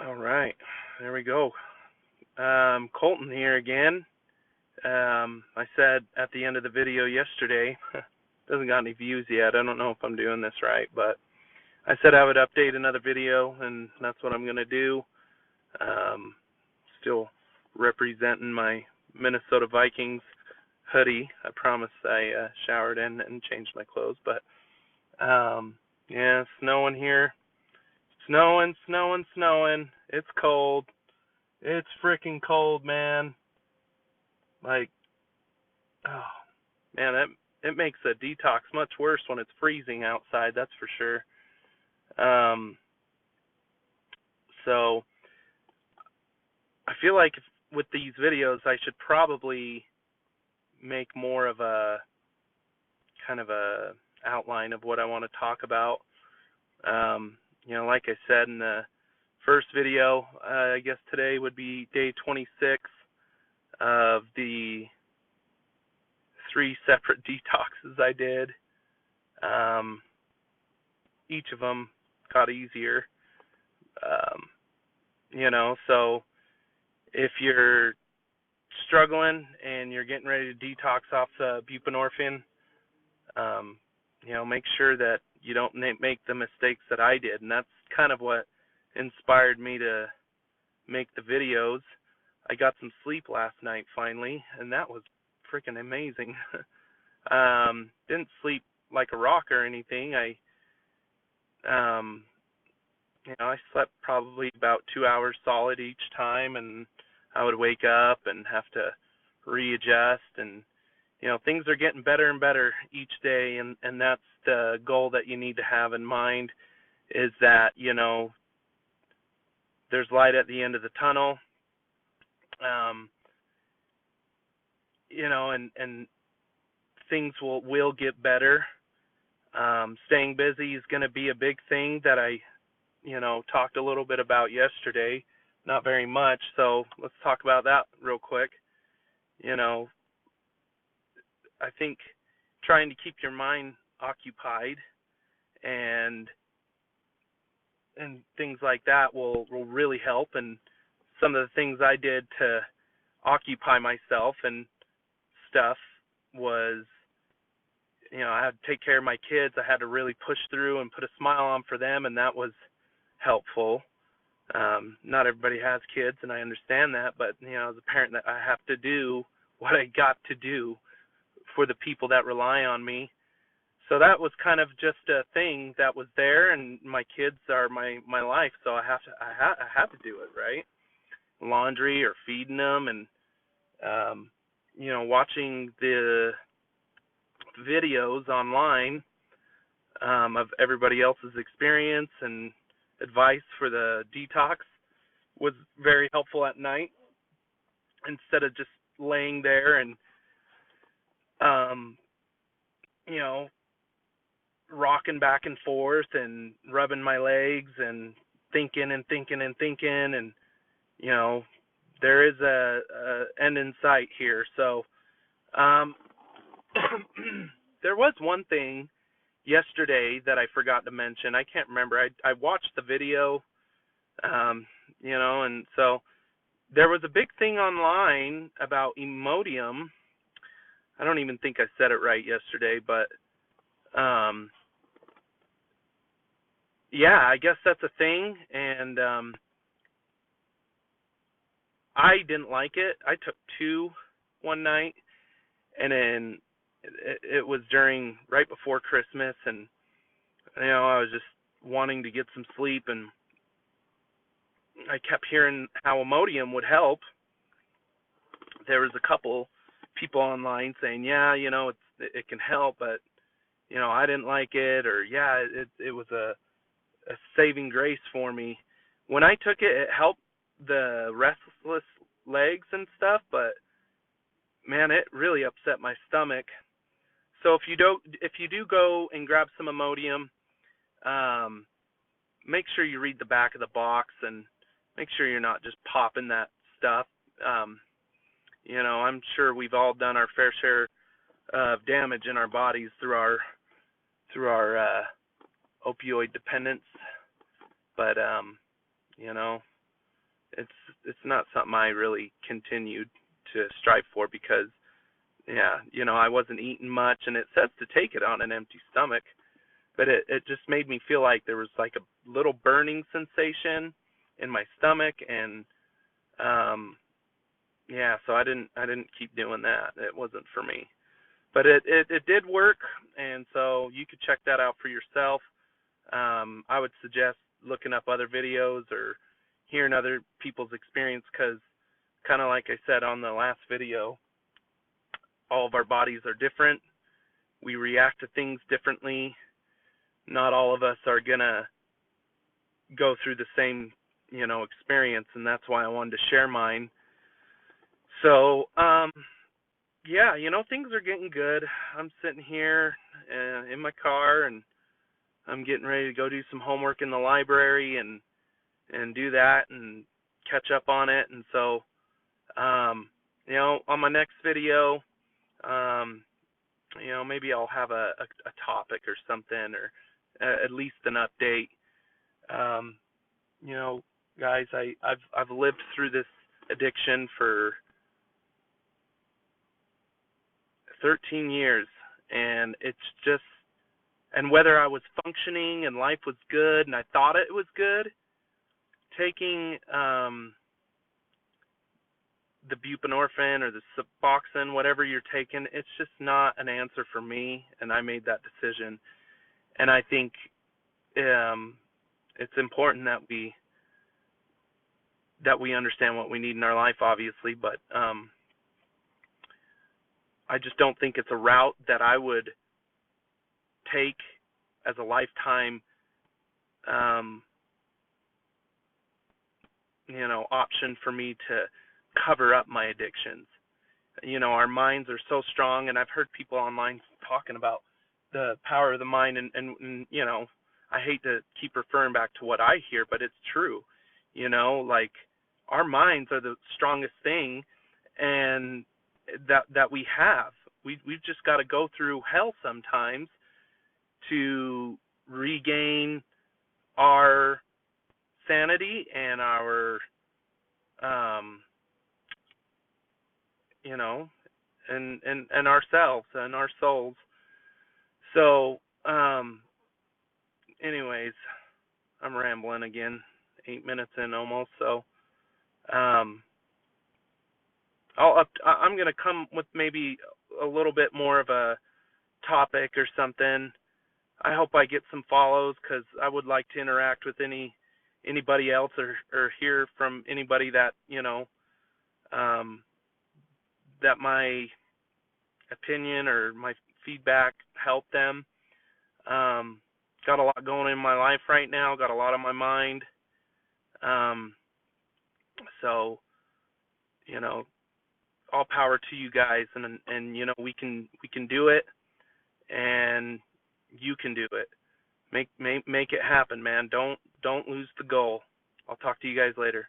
All right, there we go. Colton here again. I said at the end of the video yesterday, doesn't got any views yet. I don't know if I'm doing this right, but I said I would update another video, and that's what I'm going to do. Still representing my Minnesota Vikings hoodie. I promise I showered in and changed my clothes, but yeah, snowing here. Snowing. It's cold. It's freaking cold, man. Like, oh, man, it makes a detox much worse when it's freezing outside, that's for sure. So I feel like with these videos, I should probably make more of a kind of a outline of what I want to talk about. Like I said in the first video, I guess today would be day 26 of the 3 separate detoxes I did. Each of them got easier. So if you're struggling and you're getting ready to detox off the buprenorphine, make sure that you don't make the mistakes that I did. And that's kind of what inspired me to make the videos. I got some sleep last night finally, and that was freaking amazing. Didn't sleep like a rock or anything. I slept probably about 2 hours solid each time, and I would wake up and have to readjust, and things are getting better and better each day, and that's the goal that you need to have in mind, is that there's light at the end of the tunnel. And things will get better. Staying busy is going to be a big thing that I talked a little bit about yesterday, not very much, so let's talk about that real quick. I think trying to keep your mind occupied and things like that will really help. And some of the things I did to occupy myself and stuff was, I had to take care of my kids. I had to really push through and put a smile on for them, and that was helpful. Not everybody has kids, and I understand that, but as a parent, that I have to do what I got to do for the people that rely on me. So that was kind of just a thing that was there, and my kids are my life, so I have to do it, right? Laundry or feeding them, and watching the videos online of everybody else's experience and advice for the detox was very helpful at night, instead of just laying there and rocking back and forth and rubbing my legs and thinking, and there is a end in sight here. So there was one thing yesterday that I forgot to mention. I can't remember. I watched the video, and so there was a big thing online about Imodium. I don't even think I said it right yesterday, but yeah, I guess that's a thing, and I didn't like it. I took 2 one night, and then it was right before Christmas, and I was just wanting to get some sleep, and I kept hearing how Imodium would help. There was a couple people online saying, yeah, it can help, but I didn't like it, or yeah, it was a saving grace for me. When I took it, it helped the restless legs and stuff, but man, it really upset my stomach. So if you do go and grab some Imodium, make sure you read the back of the box and make sure you're not just popping that stuff. I'm sure we've all done our fair share of damage in our bodies through our opioid dependence, but it's not something I really continued to strive for because, yeah, I wasn't eating much, and it says to take it on an empty stomach, but it just made me feel like there was like a little burning sensation in my stomach, and yeah, so I didn't keep doing that. It wasn't for me. But it did work, and so you could check that out for yourself. I would suggest looking up other videos or hearing other people's experience, because kind of like I said on the last video, all of our bodies are different. We react to things differently. Not all of us are going to go through the same, experience, and that's why I wanted to share mine. So, yeah, things are getting good. I'm sitting here in my car, and I'm getting ready to go do some homework in the library and do that and catch up on it. And so, on my next video, maybe I'll have a topic or something, or at least an update. Guys, I've lived through this addiction for 13 years, and it's just, and whether I was functioning and life was good and I thought it was good, taking the buprenorphine or the Suboxone, whatever you're taking, it's just not an answer for me, and I made that decision. And I think it's important that we understand what we need in our life, obviously, but I just don't think it's a route that I would take as a lifetime option for me to cover up my addictions. Our minds are so strong, and I've heard people online talking about the power of the mind, and I hate to keep referring back to what I hear, but it's true. Like, our minds are the strongest thing, and that we have. We've just got to go through hell sometimes to regain our sanity and our and ourselves and our souls. So anyways, I'm rambling again, 8 minutes in almost. So I'm going to come with maybe a little bit more of a topic or something. I hope I get some follows, because I would like to interact with anybody else, or hear from anybody that that my opinion or my feedback helped them. Got a lot going in my life right now. Got a lot on my mind. So all power to you guys, and we can do it, and you can do it. Make it happen, man. Don't lose the goal. I'll talk to you guys later.